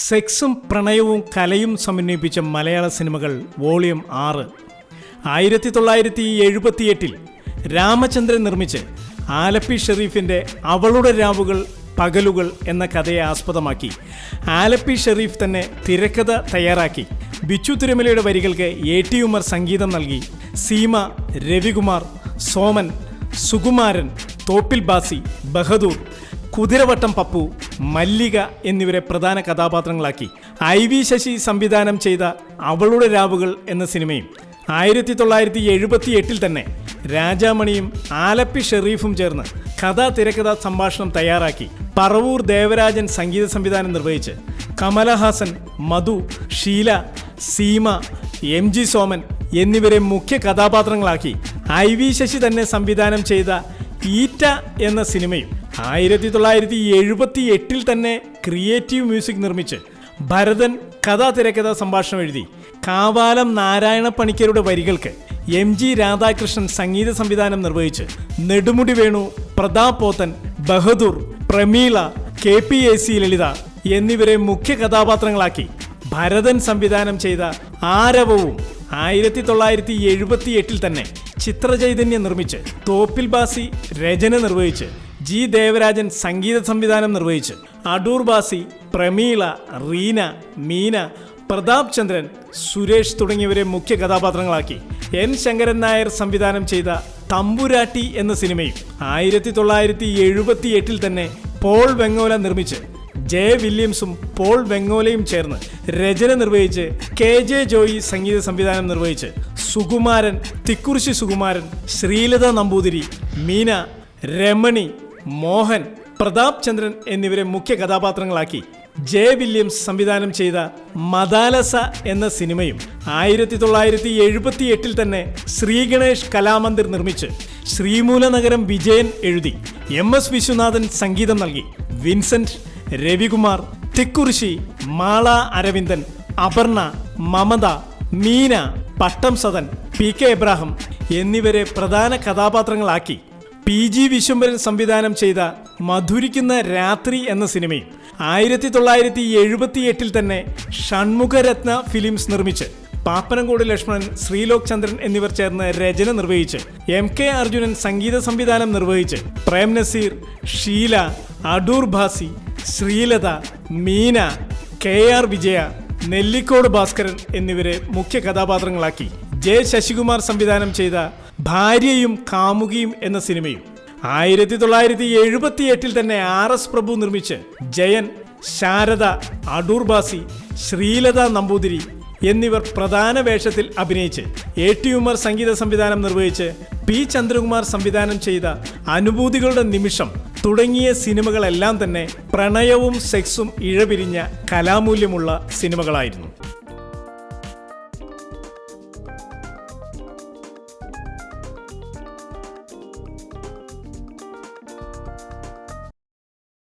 സെക്സും പ്രണയവും കലയും സമന്വയിപ്പിച്ച മലയാള സിനിമകൾ വോളിയം 6. 1978 രാമചന്ദ്രൻ നിർമ്മിച്ച് ആലപ്പി ഷെരീഫിൻ്റെ അവളുടെ രാവുകൾ പകലുകൾ എന്ന കഥയെ ആസ്പദമാക്കി ആലപ്പി ഷെരീഫ് തന്നെ തിരക്കഥ തയ്യാറാക്കി ബിച്ചു തിരുമലയുടെ വരികൾക്ക് എ.ടി. ഉമർ സംഗീതം നൽകി സീമ, രവികുമാർ, സോമൻ, സുകുമാരൻ, തോപ്പിൽ ബാസി, ബഹദൂർ, കുതിരവട്ടം പപ്പു, മല്ലിക എന്നിവരെ പ്രധാന കഥാപാത്രങ്ങളാക്കി IV ശശി സംവിധാനം ചെയ്ത അവളുടെ രാവുകൾ എന്ന സിനിമയും 1978 തന്നെ രാജാമണിയും ആലപ്പി ഷെരീഫും ചേർന്ന് കഥാ തിരക്കഥ സംഭാഷണം തയ്യാറാക്കി പറവൂർ ദേവരാജൻ സംഗീത സംവിധാനം നിർവഹിച്ച് കമലഹാസൻ, മധു, ഷീല, സീമ, MG സോമൻ എന്നിവരെ മുഖ്യ കഥാപാത്രങ്ങളാക്കി IV ശശി തന്നെ സംവിധാനം ചെയ്ത ഈറ്റ എന്ന സിനിമയും 1978 തന്നെ ക്രിയേറ്റീവ് മ്യൂസിക് നിർമ്മിച്ച് ഭരതൻ കഥാ തിരക്കഥ സംഭാഷണം എഴുതി കാവാലം നാരായണ പണിക്കരുടെ വരികൾക്ക് MG രാധാകൃഷ്ണൻ സംഗീത സംവിധാനം നിർവഹിച്ച് നെടുമുടി വേണു, പ്രതാപ് പോത്തൻ, ബഹദൂർ, പ്രമീള, KPAC ലളിത എന്നിവരെ മുഖ്യ കഥാപാത്രങ്ങളാക്കി ഭരതൻ സംവിധാനം ചെയ്ത ആരവവും 1978 തന്നെ ചിത്രചൈതന്യം നിർമ്മിച്ച് തോപ്പിൽ ബാസി രചന നിർവഹിച്ച് G ദേവരാജൻ സംഗീത സംവിധാനം നിർവഹിച്ച് അടൂർ ബാസി, പ്രമീള, റീന, മീന, പ്രതാപ് ചന്ദ്രൻ, സുരേഷ് തുടങ്ങിയവരെ മുഖ്യ കഥാപാത്രങ്ങളാക്കി N ശങ്കരൻ നായർ സംവിധാനം ചെയ്ത തമ്പുരാട്ടി എന്ന സിനിമയും 1978 തന്നെ പോൾ വെങ്ങോല നിർമ്മിച്ച് ജെ വില്യംസും പോൾ വെങ്ങോലയും ചേർന്ന് രചന നിർവഹിച്ച് KJ ജോയി സംഗീത സംവിധാനം നിർവഹിച്ച് സുകുമാരൻ, തിക്കുറിശി സുകുമാരൻ, ശ്രീലത നമ്പൂതിരി, മീന, രമണി, മോഹൻ, പ്രതാപ് ചന്ദ്രൻ എന്നിവരെ മുഖ്യ കഥാപാത്രങ്ങളാക്കി ജെ വില്യംസ് സംവിധാനം ചെയ്ത മദാലസ എന്ന സിനിമയും 1978 തന്നെ ശ്രീഗണേഷ് കലാമന്ദിർ നിർമ്മിച്ച് ശ്രീമൂലനഗരം വിജയൻ എഴുതി MS വിശ്വനാഥൻ സംഗീതം നൽകി വിൻസെന്റ്, രവികുമാർ, തിക്കുറിശി, മാള അരവിന്ദൻ, അപർണ, മമത, മീന, പട്ടം സദൻ, PK എബ്രാഹിം എന്നിവരെ പ്രധാന കഥാപാത്രങ്ങളാക്കി PG വിശ്വംഭരൻ സംവിധാനം ചെയ്ത മധുരിക്കുന്ന രാത്രി എന്ന സിനിമയും 1978 തന്നെ ഷൺമുഖരത്ന ഫിലിംസ് നിർമ്മിച്ച് പാപ്പനംകോട് ലക്ഷ്മണൻ, ശ്രീലോക് ചന്ദ്രൻ എന്നിവർ ചേർന്ന് രചന നിർവഹിച്ച് MK അർജുനൻ സംഗീത സംവിധാനം നിർവഹിച്ച് പ്രേം നസീർ, ഷീല, അടൂർ ഭാസി, ശ്രീലത, മീന, KR വിജയ, നെല്ലിക്കോട് ഭാസ്കരൻ എന്നിവരെ മുഖ്യ കഥാപാത്രങ്ങളാക്കി J ശശികുമാർ സംവിധാനം ചെയ്ത ഭാര്യയും കാമുകിയും എന്ന സിനിമയും 1978 തന്നെ RS പ്രഭു നിർമ്മിച്ച് ജയൻ, ശാരദ, അടൂർ ബാസി, ശ്രീലത നമ്പൂതിരി എന്നിവർ പ്രധാന വേഷത്തിൽ അഭിനയിച്ച് A.T. ഉമർ സംഗീത സംവിധാനം നിർവഹിച്ച് P. ചന്ദ്രകുമാർ സംവിധാനം ചെയ്ത അനുഭൂതികളുടെ നിമിഷം തുടങ്ങിയ സിനിമകളെല്ലാം തന്നെ പ്രണയവും സെക്സും ഇഴപിരിഞ്ഞ കലാമൂല്യമുള്ള സിനിമകളായിരുന്നു.